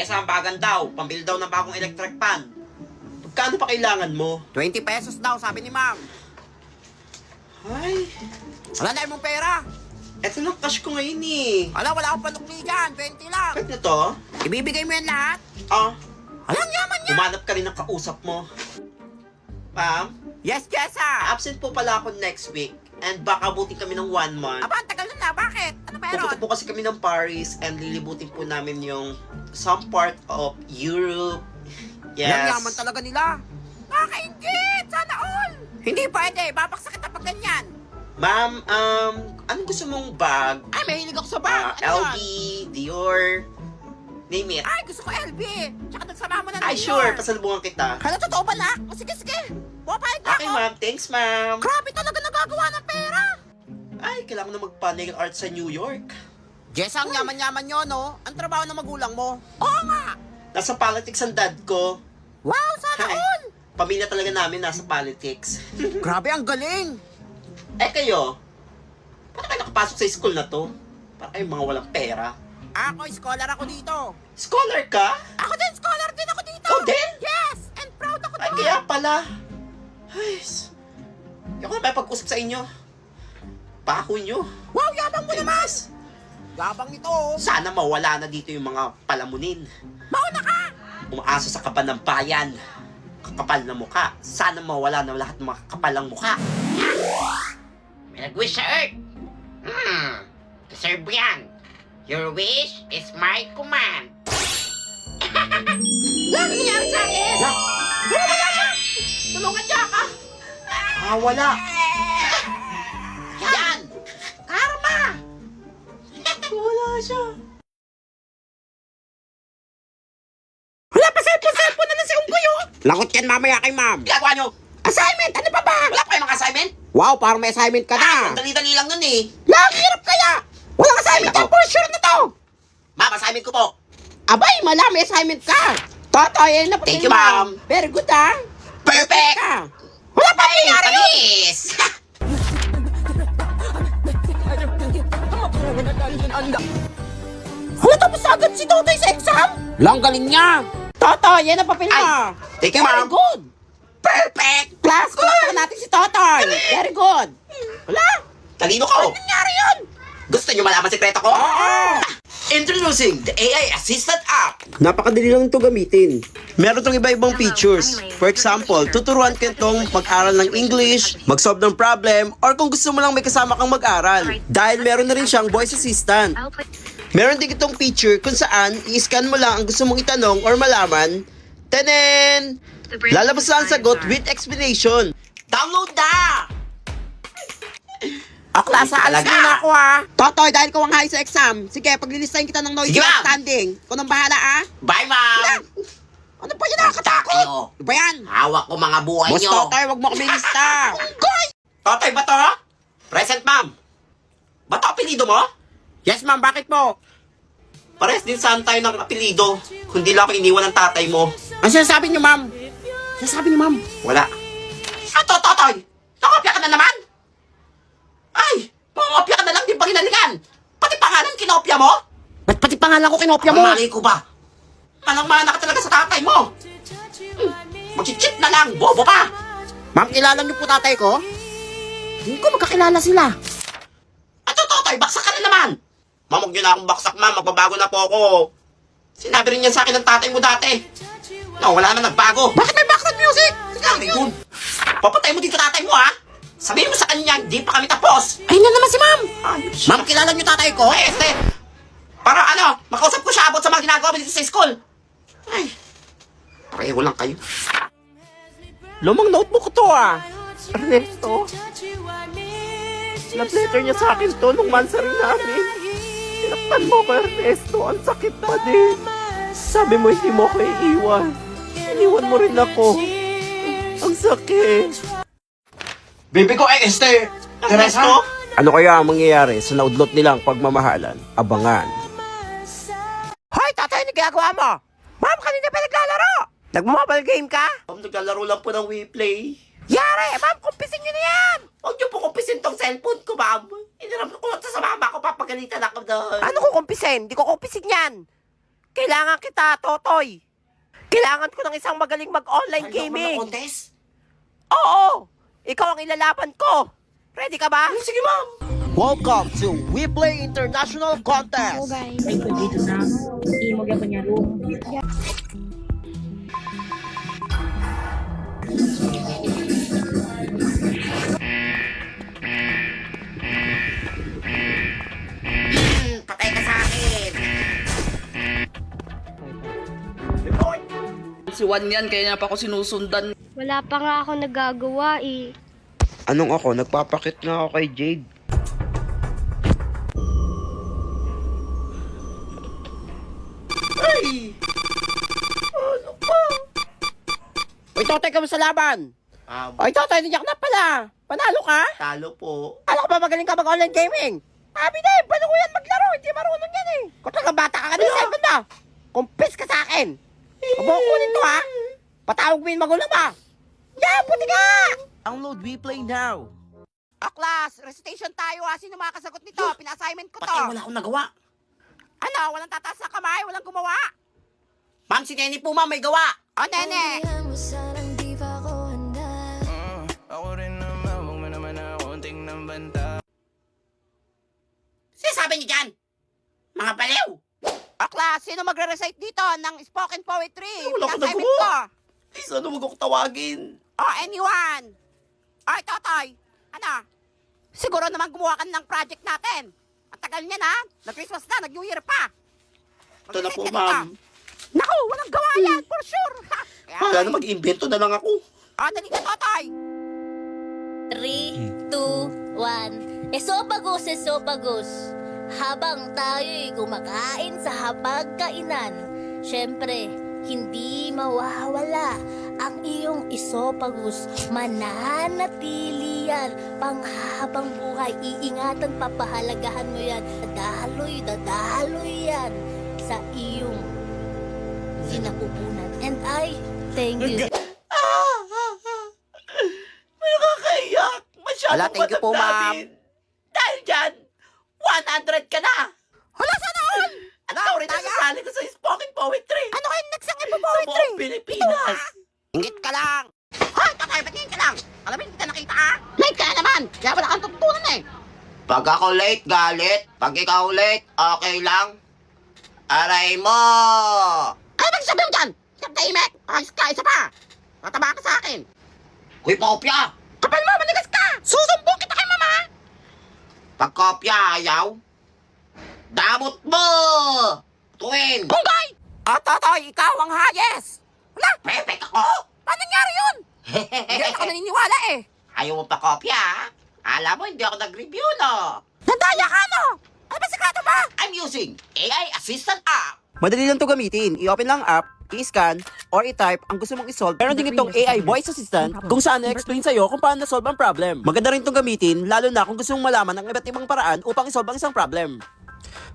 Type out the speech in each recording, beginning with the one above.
Jessa, ang bagan daw. Pambili daw ng bagong electric pan. Magkano pa kailangan mo? 20 pesos daw, sabi ni ma'am. Ay, Wala na mong pera. eto lang cash ko ngayon eh. Wala akong panukli dyan. 20 lang. Kahit na to? Ibibigay mo yan lahat. Ah, Walang yaman niya. umanap ka rin ng kausap mo. Ma'am, Yes, Jessa. absent po pala ako next week. And baka abutin kami ng 1 month. Aba, ang tagal na. Bakit? Ano meron? Pupunta po kasi kami ng Paris and lilibutin po namin yung some part of Europe. Walang Yes. yaman talaga nila. Nakakaingit. Sana all. Hindi pwede. Babaksak kita pag ganyan. Ma'am, anong gusto mong bag? Ay, mahilig ako sa bag. LV, Dior, name it. Ay, gusto ko LB. Tsaka nagsama mo na Ay, New sure, York. pasalubungan kita. Hala, totoo ba, nak? O, sige. Pupayag na Okay, ako. ma'am. Thanks, ma'am. Grabe talaga nagagawa ng pera. Ay, kailangan na magpa-nail art sa New York. Jess, ang yaman-yaman nyo, no? Ang trabaho ng magulang mo. Oo nga. Nasa politics ang dad ko. Wow, sana Hi. all. Pamilya talaga namin nasa politics. Grabe, ang galing. Eh, kayo? Paano kayo nakapasok sa school na to? Para kayong mga walang pera. Ako, scholar ako dito. Scholar ka? Ako din, scholar din ako dito. Ikaw din? Yes, and proud ako Ay, doon. kaya pala. Ay, ako na may pag-usap sa inyo. Pako nyo. Wow, yabang mo naman. Yes. Yabang ito. oh. Sana mawala na dito yung mga palamunin. Mauna ka. Umaasa sa kaban ng bayan. Kakapal na mukha. Sana mawala na lahat ng mga kapalang mukha. May nag-wish sa Earth. Deserve yan. Your wish is my command. Ano nangyari sa akin? Wala siya. Tulungan niya ka. Wala. Yan. Karma. Wala siya. Wala pa cellphone na lang si Unggoy, oh. Lakot yan mamaya kay ma'am. Ginagawa nyo? Assignment, ano pa ba? Wala pa kayong mga assignment? Wow, parang may assignment ka na. Dali-dali lang nun eh. Nakakirap kaya. Walang assignment Ay, yan, for sure na to. Ma'am, assignment ko po. Abay, may assignment ka. Totoy, na Thank you, ma'am. Very good, ha? Perfect! Ka. Wala pa nangyari yun. Talis! Hala, tapos agad si Totoy sa exam? Lang galing niya. Totoy, yan ang papel mo. Ay, thank you, Very ma'am. good. Perfect! Class, palakpakan natin si Totoy. Very good. Wala, Talino ko. nangyari yun. Gusto nyo malaman sekreto ko? Introducing the AI Assistant app. Napakadali lang ito gamitin. Meron itong iba-ibang features. For example, tuturuan ka itong mag-aral ng English, mag-solve ng problem, or kung gusto mo lang may kasama kang mag-aral. Dahil meron na rin siyang voice assistant. Meron din itong feature kung saan i-scan mo lang ang gusto mong itanong or malaman. Tenen! Lalabas lang ang sagot with explanation. Download na! O, klasa, alas Talaga? muna ako, ha? Totoy, dahil ko ang high sa exam. Sige, paglilistahin kita ng noisy Sige, ma'am. outstanding. Ikaw nang bahala, ha? Bye, ma'am! Ano pa yun, nakakatakot? Kayo. Ano ba yan? Hawak ko mga buhay Boss nyo. Totoy, wag mo kami lista. Unggoy! Totoy ba to? Present, ma'am. Ba't ang apelido mo? Yes, ma'am, bakit po? Pares din saan tayo ng apelido. Kundi lang ako iniwan ng tatay mo. Ano sinasabi niyo, ma'am? Sinasabi niyo, ma'am? Wala. Ato, Totoy! Nakopya ka na naman? Ay! Mangopya ka na lang, di ba hinalikan? Pati pangalan kinopya mo? Ba't pati pangalan ko kinopya mo? Mali ko ba? Manang-mana ka talaga sa tatay mo. Mag-cheat na lang, bobo pa. Ma'am, kilala niyo po tatay ko? Hindi ko magkakilala sila. Ato, Totoy, baksak ka na naman. Ma'am, huwag niyo na akong baksak, ma'am. Magbabago na po ako. Sinabi rin yan sa akin ng tatay mo dati. No, wala naman nagbago. Bakit may background music? Very good. Papatay mo dito tatay mo, ha? Sabihin mo sa kanya, di pa kami tapos. Ayun na naman si ma'am. Ayos siya. Ma'am, kilala niyo tatay ko? Ay, para ano, makausap ko siya about sa mga ginagawa mo dito sa school. Ay, pareho lang kayo. Lumang notebook ko to, ah. Ernesto? Love letter niya sa akin to nung mansari namin. Tinakpan mo ko, Ernesto. Ang sakit pa din. Sabi mo hindi mo ako iiwan. Iniwan mo rin ako. Ang sakit. Baby ko ay Esther. Ernesto? Ano kaya ang mangyayari sa naudlot nilang pagmamahalan? Abangan. Hoy, tatay, ano ginagawa mo? Ma'am, kanina pa naglalaro. Nagmamobile game ka? Ma'am, naglalaro lang po ng WePlay. Yare, ma'am, kumpisin nyo na yan. Huwag niyo po kumpisin tong cellphone ko, ma'am. Iniram ko lang sa mama ko, papagalitan ako doon. Ano ko kumpisin? Hindi ko kumpisin yan. Kailangan kita, Totoy. Kailangan ko ng isang magaling mag-online gaming. contest? Oo! Ikaw ang ilalaban ko. Ready ka ba? Sige, ma'am. Welcome to We Play International Contest. guys. Ay, ko dito na. Imo gyapon niya room. Patay ka sa akin. Si Juan yan, kaya niya pa ako sinusundan. Wala pa nga ako nagagawa eh. Anong ako? Nagpapakit nga ako kay Jade. Ay! Ano pa? Uy, Totoy, kamusta laban? Ay, Totoy, nandiyak na pala. Panalo ka? Talo po. Alam ko ba magaling ka mag-online gaming? Sabi na eh, paano ko yan maglaro? Hindi marunong yan eh. Kung talagang bata ka kanina sa ikon na. Kumpis ka sa akin. Kabukunin to ha. Patawag mo yung magulang ba? Yeah, puti ka! Download We Play now. Class, recitation tayo ha. Sino makakasagot nito? Pina-assignment ko to. Patay, wala akong nagawa. Ano, walang tataas na kamay, walang gumawa. Ma'am, si Nenny po, ma'am, may gawa. O, nene. Ako rin naman, huwag mo naman ako tingnan banta. Sinasabi niyo dyan? Mga baliw. Class, sino magre-recite dito ng spoken poetry? Wala ko Pina-assignment nagawa. ko. Please, ano wag ako tawagin? Anyone? Ay, Totoy. Ano? Siguro naman gumawa ka ng project natin. Ang tagal niya na. Nag-Christmas na, nag-New Year pa. Ito na po, Mag-recite ka dito. ma'am. Naku, walang gawa yan, for sure. Wala na mag-invento na lang ako. Dali ka, Totoy. 3, 2, 1. Esophagus, esophagus. Habang tayo'y kumakain sa hapagkainan, syempre, hindi mawawala ang iyong esophagus. Mananatili yan panghabang buhay. Iingatan, papahalagahan mo yan. Dadaloy yan sa iyong sinapupunan. And I thank you. May nakakaiyak. Masyadong Wala, thank you po, ma'am. Dahil dyan, 100 ka na. Hala, sana all. At ikaw rin nasasali ko sa spoken poetry. Ano kayo next ang Sa ipo-poetry? buong Pilipinas. Ingit ka lang. Hoy, Totoy, ba't ngayon ka lang? Alamin, hindi ka nakita ah. Late ka na naman. Kaya wala kang tutunan eh. Pag ako late, galit. Pag ikaw late, okay lang. Aray mo! Ano ba sabi mo dyan? Siyang tahimik. Ayos ka, isa pa. Mataba ka sa akin. Kuy, kopya! Kapal mo, manigas ka. Susumbong kita kay mama. Pag kopya ayaw, damot mo! Tuwin! Punggay! Totoy, ikaw ang hayes. Wala, Perfect ako! paano nangyari yun? Hindi ako naniniwala eh. Ayaw mo pa kopya, ha? Alam mo, hindi ako nag-review, no? Nandaya ka, no? Ano ba sikreto ba? I'm using AI Assistant app. Madali lang to gamitin. I-open lang ang app, i-scan, or i-type ang gusto mong i-solve. Meron din itong AI voice assistant kung saan na-explain sa'yo kung paano na-solve ang problem. Maganda rin itong gamitin, lalo na kung gusto mong malaman ang iba't ibang paraan upang i-solve ang isang problem.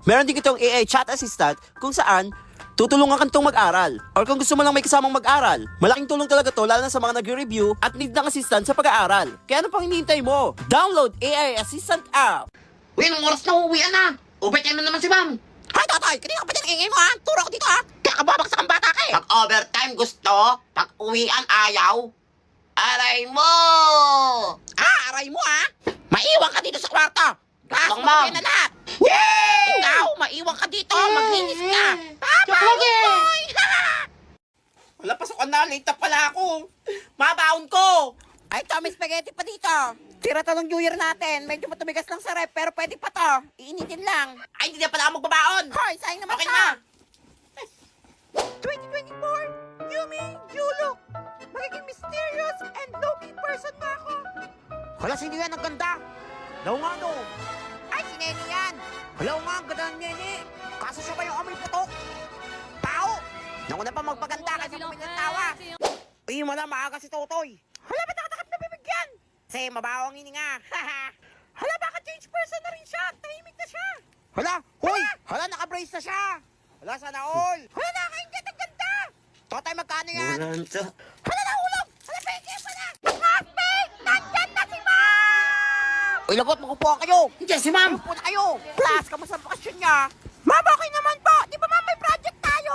Meron din itong AI chat assistant kung saan tutulungan ka itong mag-aral. Or kung gusto mo lang may kasamang mag-aral. Malaking tulong talaga to lalo na sa mga nagre-review at need ng assistant sa pag-aaral. Kaya ano pang hinihintay mo? Download AI Assistant app! Uy, anong oras na uuwian na? Overtime na naman si ma'am. Hoy, Totoy, kanina ka pa dyan ingay mo ha? Turo ko dito ha? Kaya kababaksak ang bata ka eh. Pag overtime gusto, pag uwian ayaw, aray mo! Aray mo ha? Maiwan ka dito sa kwarto. Class, Lang, ma'am. na lahat. Ikaw, maiwan ka dito. Maglinis ka. Tama, boy. Wala, pasukan na. Late na pala ako. Mabaon ko. Ay, Tommy Spaghetti pa dito. Tira to ng New Year natin. Medyo matumigas lang sa rep, pero pwede pa to. Iinitin lang. Ay, hindi na pala ako magbabaon. Hoy, sayang naman Okay ka. na. 2024, Yumi, Yulo. Magiging mysterious and low-key person na ako. Hala, sino yan? Ang ganda. Daw nga no. Ay, si Nene yan. Hala nga, ang ganda ng nene. Kaso siya ba yung amoy putok? Tao. Nauna pa magpaganda kasi bumili ng tawa. Uy, wala, maaga si Totoy. Hala, ba't nakatakap na bibigyan? Kasi mabawang hininga. Hala, baka change person na rin siya. Tahimik na siya. Hala, huy! Hala, naka-brace na siya. Hala, sana all. Hala, nakakaingit. Ang ganda. Totoy, magkano yan? Hala, nahulog. Hala, peke pa na. Classmate, nandyan na si Ma'am. Uy, lagot, makupuha kayo. Hindi si ma'am. Upo na kayo. Class, kamusta ang bakasyon niya? Ma'am, okay naman po. Di ba ma'am may project tayo?